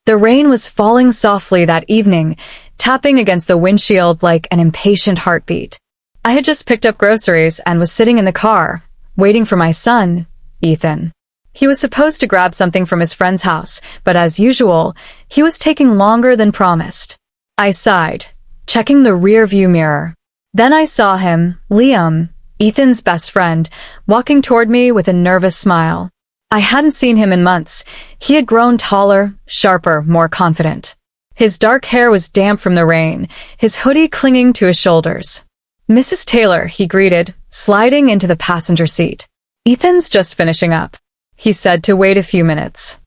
The rain was falling softly that evening, tapping against the windshield like an impatient heartbeat. I had just picked up groceries and was sitting in the car, waiting for my son, Ethan. He was supposed to grab something from his friend's house, but as usual, he was taking longer than promised. I sighed, checking the rear-view mirror. Then I saw him, Liam, Ethan's best friend, walking toward me with a nervous smile. I hadn't seen him in months. He had grown taller, sharper, more confident. His dark hair was damp from the rain, his hoodie clinging to his shoulders. "Mrs. Taylor," he greeted, sliding into the passenger seat. "Ethan's just finishing up," he said to wait a few minutes.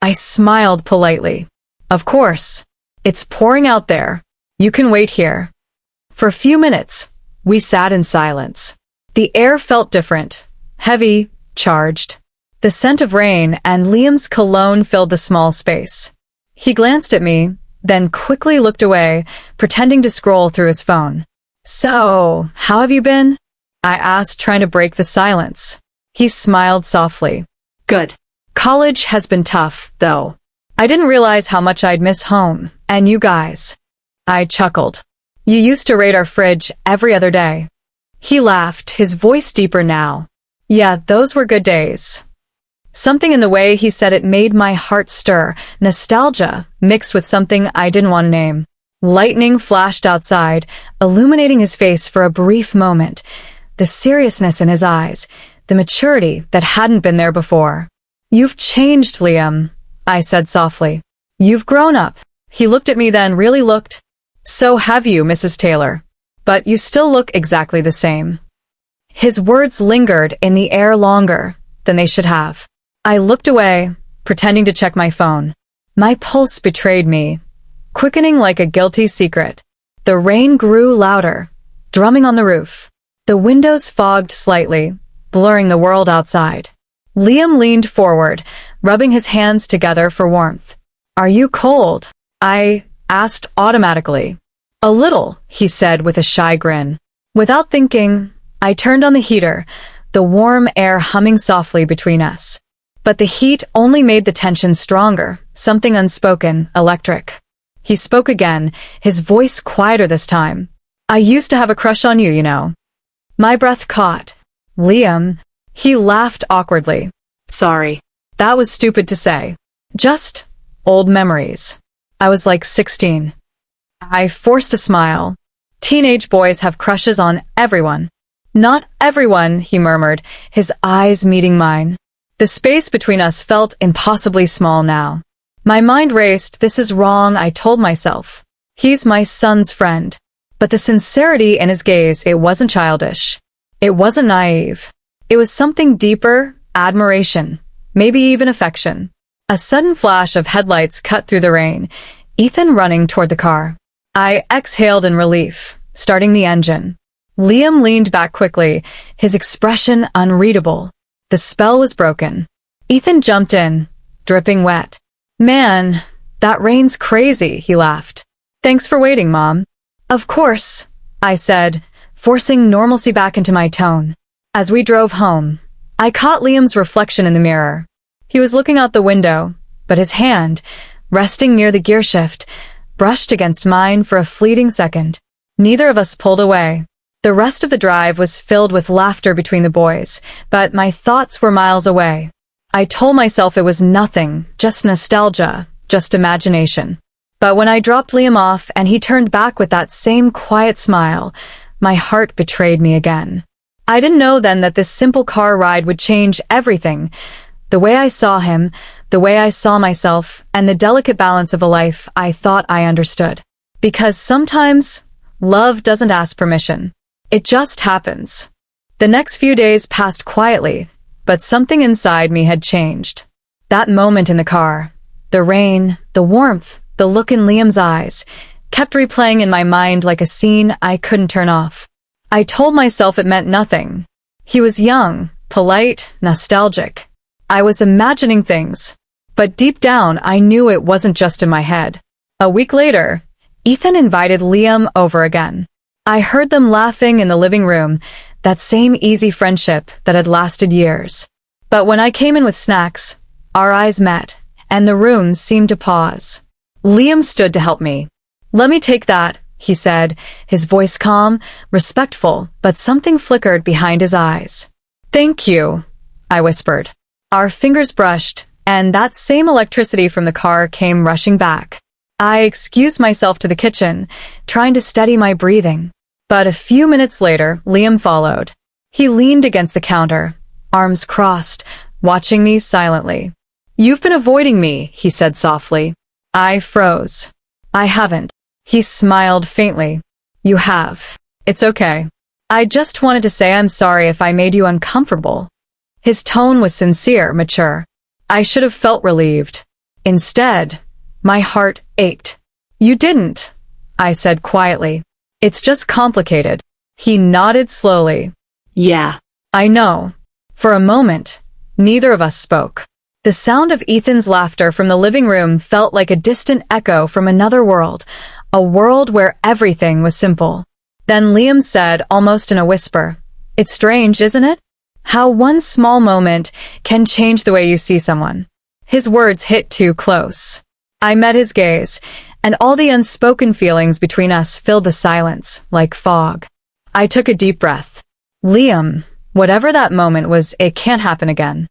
I smiled politely. "Of course. It's pouring out there. You can wait here." For a few minutes, we sat in silence. The air felt different, heavy, charged. The scent of rain and Liam's cologne filled the small space. He glanced at me, then quickly looked away, pretending to scroll through his phone. "So, how have you been?" I asked, trying to break the silence. He smiled softly. "Good. College has been tough, though. I didn't realize how much I'd miss home, and you guys." I chuckled. "You used to raid our fridge every other day." He laughed, his voice deeper now. "Yeah, those were good days." Something in the way he said it made my heart stir, nostalgia mixed with something I didn't want to name. Lightning flashed outside, illuminating his face for a brief moment. The seriousness in his eyes, the maturity that hadn't been there before. "You've changed, Liam," I said softly. "You've grown up." He looked at me, then really looked. "So have you, Mrs. Taylor. But you still look exactly the same." His words lingered in the air longer than they should have. I looked away, pretending to check my phone. My pulse betrayed me, quickening like a guilty secret. The rain grew louder, drumming on the roof. The windows fogged slightly, blurring the world outside. Liam leaned forward, rubbing his hands together for warmth. "Are you cold?" I asked automatically. "A little," he said with a shy grin. Without thinking, I turned on the heater, the warm air humming softly between us. But the heat only made the tension stronger, something unspoken, electric. He spoke again, his voice quieter this time. "I used to have a crush on you, you know." My breath caught. "Liam," he laughed awkwardly. "Sorry. That was stupid to say. Just old memories. I was like 16. I forced a smile. "Teenage boys have crushes on everyone." "Not everyone," he murmured, his eyes meeting mine. The space between us felt impossibly small now. My mind raced. "This is wrong," I told myself. "He's my son's friend." But the sincerity in his gaze, it wasn't childish. It wasn't naive. It was something deeper, admiration, maybe even affection. A sudden flash of headlights cut through the rain, Ethan running toward the car. I exhaled in relief, starting the engine. Liam leaned back quickly, his expression unreadable. The spell was broken. Ethan jumped in, dripping wet. "Man, that rain's crazy," he laughed. "Thanks for waiting, Mom." "Of course," I said, forcing normalcy back into my tone. As we drove home, I caught Liam's reflection in the mirror. He was looking out the window, but his hand, resting near the gear shift, brushed against mine for a fleeting second. Neither of us pulled away. The rest of the drive was filled with laughter between the boys, but my thoughts were miles away. I told myself it was nothing, just nostalgia, just imagination. But when I dropped Liam off and he turned back with that same quiet smile, my heart betrayed me again. I didn't know then that this simple car ride would change everything. The way I saw him, the way I saw myself, and the delicate balance of a life I thought I understood. Because sometimes, love doesn't ask permission. It just happens. The next few days passed quietly, but something inside me had changed. That moment in the car, the rain, the warmth, the look in Liam's eyes, kept replaying in my mind like a scene I couldn't turn off. I told myself it meant nothing. He was young, polite, nostalgic. I was imagining things. But deep down, I knew it wasn't just in my head. A week later, Ethan invited Liam over again. I heard them laughing in the living room, that same easy friendship that had lasted years. But when I came in with snacks, our eyes met, and the room seemed to pause. Liam stood to help me. "Let me take that," he said, his voice calm, respectful, but something flickered behind his eyes. "Thank you," I whispered. Our fingers brushed, and that same electricity from the car came rushing back. I excused myself to the kitchen, trying to steady my breathing. But a few minutes later, Liam followed. He leaned against the counter, arms crossed, watching me silently. "You've been avoiding me," he said softly. I froze. "I haven't." He smiled faintly. "You have. It's okay. I just wanted to say I'm sorry if I made you uncomfortable." His tone was sincere, mature. I should have felt relieved. Instead, my heart ached. "You didn't," I said quietly. "It's just complicated." He nodded slowly. "Yeah, "I know." For a moment, neither of us spoke. The sound of Ethan's laughter from the living room felt like a distant echo from another world, a world where everything was simple. Then Liam said, almost in a whisper, "It's strange, isn't it? How one small moment can change the way you see someone." His words hit too close. I met his gaze, and all the unspoken feelings between us filled the silence, like fog. I took a deep breath. "Liam, whatever that moment was, it can't happen again."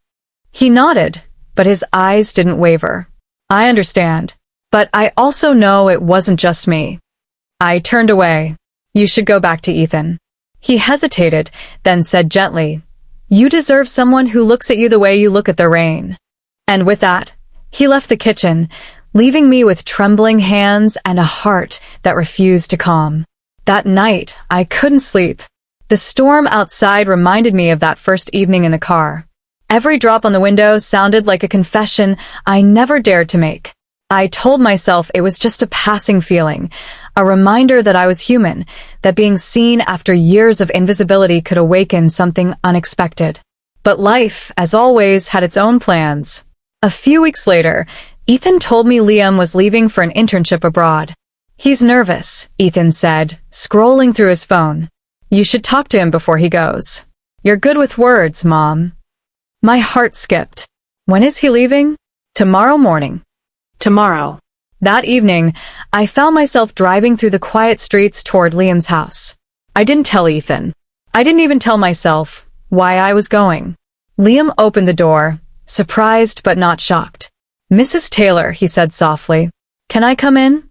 He nodded, but his eyes didn't waver. "I understand, but I also know it wasn't just me." I turned away. "You should go back to Ethan." He hesitated, then said gently, "You deserve someone who looks at you the way you look at the rain." And with that, he left the kitchen, leaving me with trembling hands and a heart that refused to calm. That night, I couldn't sleep. The storm outside reminded me of that first evening in the car. Every drop on the window sounded like a confession I never dared to make. I told myself it was just a passing feeling, a reminder that I was human, that being seen after years of invisibility could awaken something unexpected. But life, as always, had its own plans. A few weeks later, Ethan told me Liam was leaving for an internship abroad. "He's nervous," Ethan said, scrolling through his phone. "You should talk to him before he goes." "You're good with words, Mom." My heart skipped. "When is he leaving?" "Tomorrow morning." Tomorrow. That evening, I found myself driving through the quiet streets toward Liam's house. I didn't tell Ethan. I didn't even tell myself why I was going. Liam opened the door, surprised but not shocked. "Mrs. Taylor," he said softly. "Can I come in?"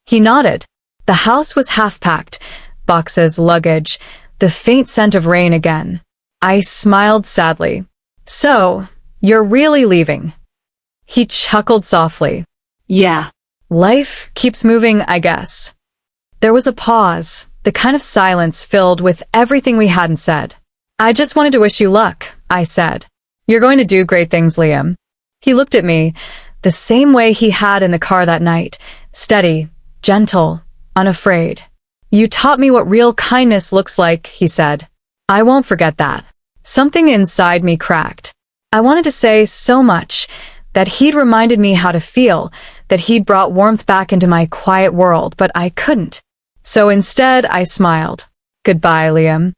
He nodded. The house was half-packed, boxes, luggage, the faint scent of rain again. I smiled sadly. "So, you're really leaving?" He chuckled softly. "Yeah." "Life keeps moving, I guess." There was a pause, the kind of silence filled with everything we hadn't said. "I just wanted to wish you luck," I said. "You're going to do great things, Liam." He looked at me, the same way he had in the car that night, steady, gentle, unafraid. "You taught me what real kindness looks like," he said. "I won't forget that." Something inside me cracked. I wanted to say so much, that he'd reminded me how to feel, that he'd brought warmth back into my quiet world, but I couldn't. So instead, I smiled. "Goodbye, Liam."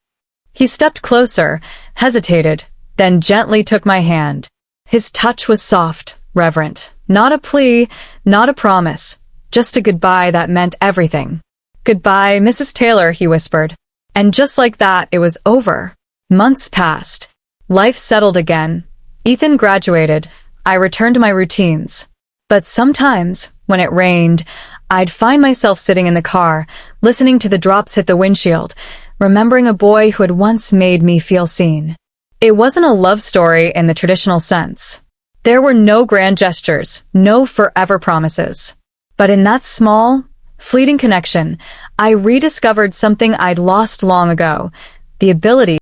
He stepped closer, hesitated, then gently took my hand. His touch was soft, reverent. Not a plea, not a promise, just a goodbye that meant everything. "Goodbye, Mrs. Taylor," he whispered. And just like that, it was over. Months passed. Life settled again. Ethan graduated. I returned to my routines. But sometimes, when it rained, I'd find myself sitting in the car, listening to the drops hit the windshield, remembering a boy who had once made me feel seen. It wasn't a love story in the traditional sense. There were no grand gestures, no forever promises. But in that small, fleeting connection, I rediscovered something I'd lost long ago, the ability